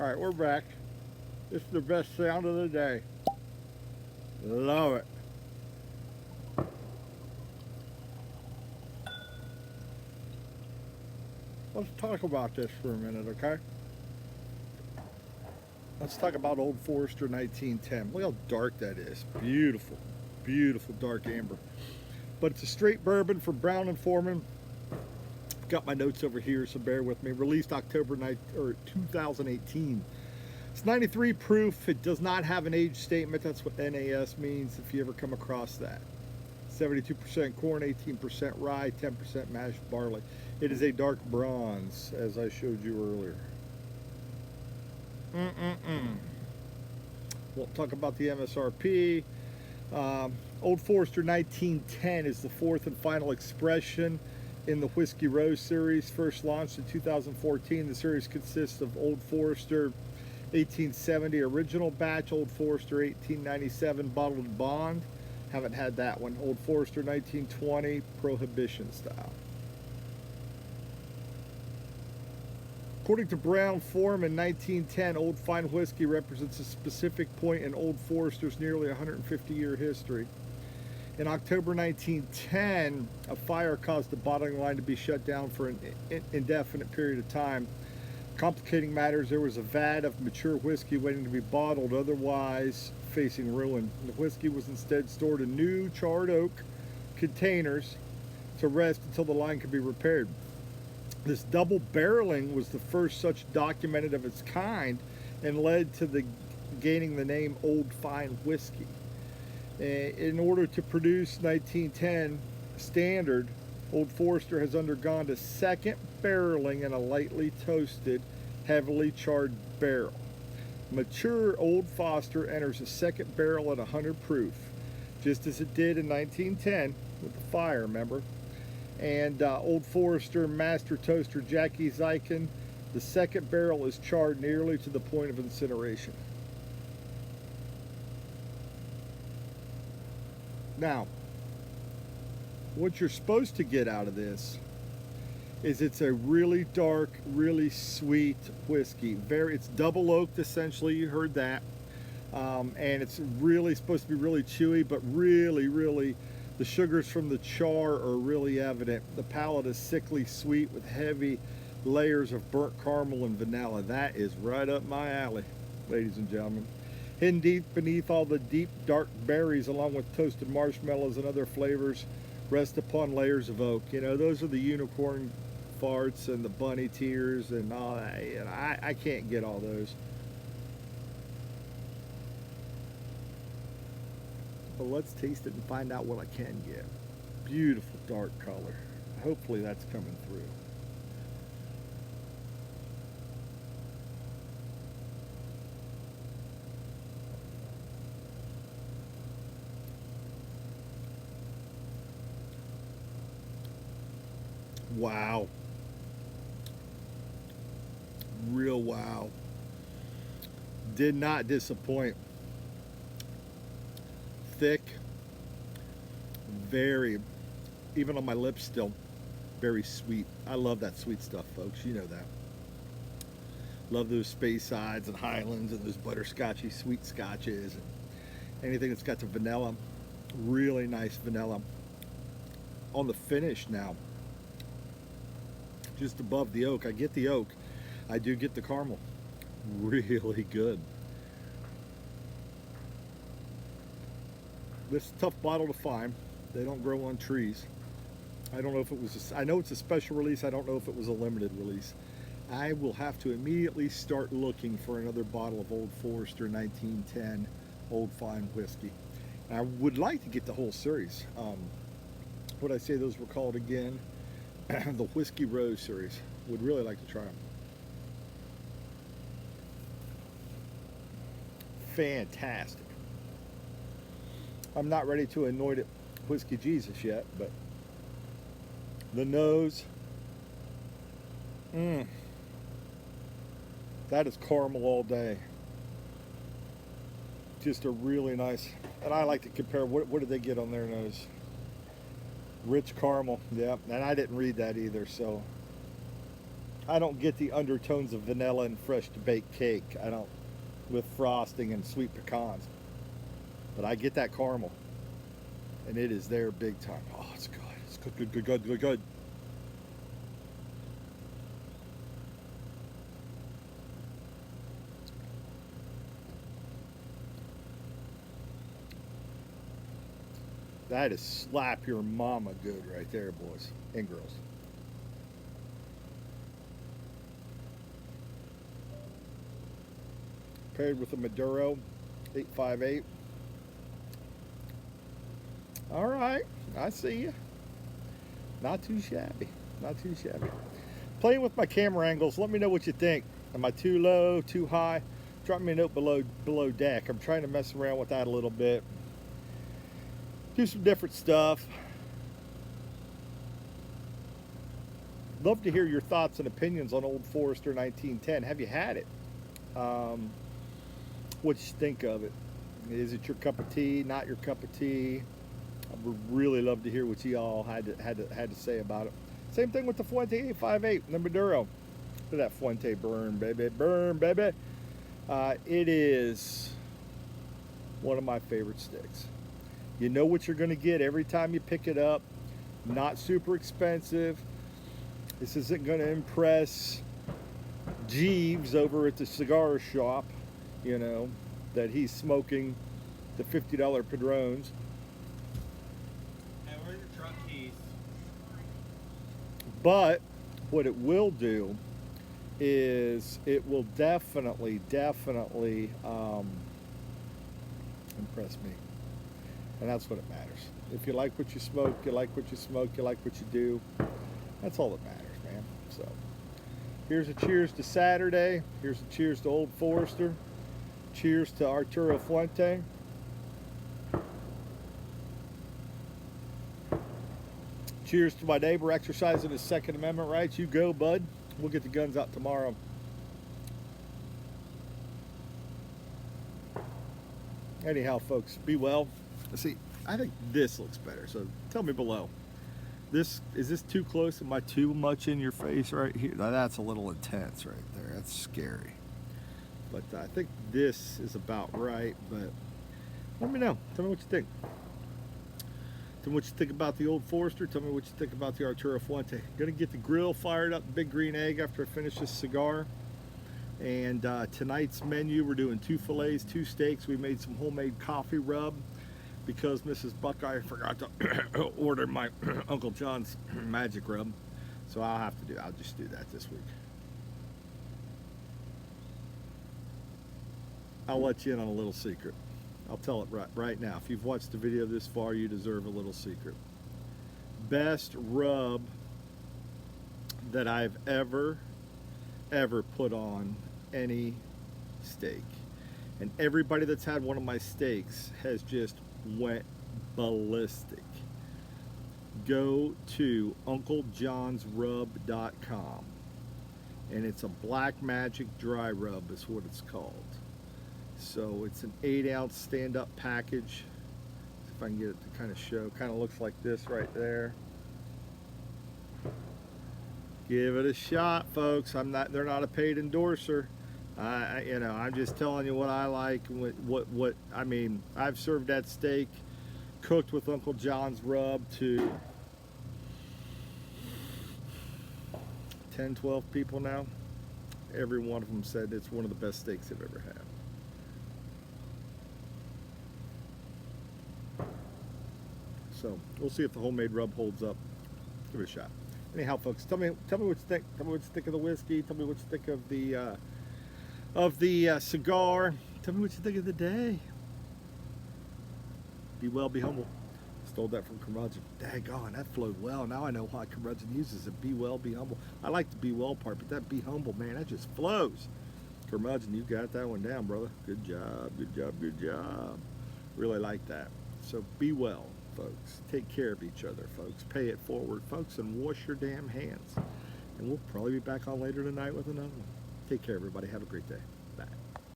Alright, we're back. This is the best sound of the day. Love it. Let's talk about this for a minute, okay? Let's talk about Old Forester 1910. Look how dark that is. Beautiful, beautiful dark amber. But it's a straight bourbon from Brown and Forman. Got my notes over here, so bear with me. Released October 2018. It's 93 proof. It does not have an age statement. That's what NAS means if you ever come across that. 72% corn, 18% rye, 10% mashed barley. It is a dark bronze, as I showed you earlier. We'll talk about the MSRP. Old Forester 1910 is the fourth and final expression in the Whiskey Rose series. First launched in 2014. The series consists of Old Forester 1870 original batch, Old Forester 1897 bottled bond. Haven't had that one. Old Forester 1920 Prohibition style. According to Brown Form in 1910, Old Fine Whiskey represents a specific point in Old Forester's nearly 150-year history. In October 1910, a fire caused the bottling line to be shut down for an indefinite period of time. Complicating matters, there was a vat of mature whiskey waiting to be bottled, otherwise facing ruin. The whiskey was instead stored in new charred oak containers to rest until the line could be repaired. This double barreling was the first such documented of its kind and led to the gaining the name Old Fine Whiskey. In order to produce 1910 standard, Old Forester has undergone a second barreling in a lightly toasted, heavily charred barrel. Mature Old Forester enters a second barrel at 100 proof, just as it did in 1910 with the fire, remember? And Old Forester Master Toaster Jackie Zykin, the second barrel is charred nearly to the point of incineration. Now, what you're supposed to get out of this is it's a really dark, really sweet whiskey. It's double oaked essentially, you heard that. And it's really supposed to be really chewy, but really, the sugars from the char are really evident. The palate is sickly sweet with heavy layers of burnt caramel and vanilla. That is right up my alley, ladies and gentlemen. Hidden deep beneath all the deep, dark berries, along with toasted marshmallows and other flavors, rest upon layers of oak. You know, those are the unicorn farts and the bunny tears and all that. And I can't get all those. But let's taste it and find out what I can get. Beautiful dark color. Hopefully that's coming through. Wow. Real wow. Did not disappoint. Thick. Very, even on my lips still, very sweet. I love that sweet stuff, folks. You know that. Love those Spaysides and Highlands and those butterscotchy sweet scotches. And anything that's got the vanilla. Really nice vanilla. On the finish now. Just above the oak. I get the oak. I do get the caramel. Really good. This is a tough bottle to find. They don't grow on trees. I don't know if it was I know it's a special release. I don't know if it was a limited release. I will have to immediately start looking for another bottle of Old Forester 1910 Old Fine Whiskey. I would like to get the whole series. What I say those were called again? The Whiskey Rose series. Would really like to try them. Fantastic. I'm not ready to anoint it Whiskey Jesus yet, but the nose, that is caramel all day. Just a really nice, and I like to compare, what did they get on their nose? Rich caramel, yeah, and I didn't read that either, so I don't get the undertones of vanilla and fresh baked cake. I don't, with frosting and sweet pecans. But I get that caramel, and it is there big time. Oh, it's good. It's good, good, good, good, good, good. That is slap your mama good right there, boys and girls. Paired with a Maduro 858. All right, I see you. Not too shabby. Not too shabby. Playing with my camera angles. Let me know what you think. Am I too low, too high? Drop me a note below deck. I'm trying to mess around with that a little bit. Do some different stuff. Love to hear your thoughts and opinions on Old Forester 1910. Have you had it? What you think of it? Is it your cup of tea? Not your cup of tea? I would really love to hear what you all had to say about it. Same thing with the Fuente 858 and the Maduro. Look at that Fuente burn, baby, burn, baby. It is one of my favorite sticks. You know what you're going to get every time you pick it up. Not super expensive. This isn't going to impress Jeeves over at the cigar shop, you know, that he's smoking the $50 Padrones. Hey, where's your truck keys? But what it will do is it will definitely impress me. And that's what it matters. If you like what you smoke, you like what you smoke, you like what you do. That's all that matters, man. So here's a cheers to Saturday. Here's a cheers to Old Forester. Cheers to Arturo Fuente. Cheers to my neighbor exercising his Second Amendment rights. You go, bud. We'll get the guns out tomorrow. Anyhow, folks, be well. Let's see, I think this looks better, so tell me below. Is this too close? Am I too much in your face right here? Now, that's a little intense right there. That's scary. But I think this is about right, but let me know. Tell me what you think. Tell me what you think about the Old Forester. Tell me what you think about the Arturo Fuente. Gonna get the grill fired up, big green egg after I finish this cigar. And tonight's menu, we're doing 2 fillets, 2 steaks. We made some homemade coffee rub because Mrs. Buckeye forgot to order my Uncle John's magic rub. So I'll just do that this week. I'll let you in on a little secret. I'll tell it right now. If you've watched the video this far, you deserve a little secret. Best rub that I've ever put on any steak. And everybody that's had one of my steaks has just went ballistic. Go to unclejohnsrub.com, and it's a black magic dry rub is what it's called. So it's an 8-ounce stand-up package. See if I can get it to kind of show. Kind of looks like this right there. Give it a shot, folks. They're not a paid endorser. I'm just telling you what I like. What I mean. I've served that steak, cooked with Uncle John's rub to 10, 12 people now. Every one of them said it's one of the best steaks they've ever had. So we'll see if the homemade rub holds up. Give it a shot. Anyhow, folks, tell me what you think. Tell me what you think of the whiskey. Tell me what you think of the cigar. Tell me what you think of the day. Be well, be humble. Stole that from Curmudgeon. Daggone, that flowed well. Now I know why Curmudgeon uses it. Be well, be humble. I like the be well part, but that be humble, man, that just flows. Curmudgeon, you got that one down, brother. Good job, good job, good job. Really like that. So be well, folks. Take care of each other, folks. Pay it forward, folks, and wash your damn hands. And we'll probably be back on later tonight with another one. Take care, everybody. Have a great day.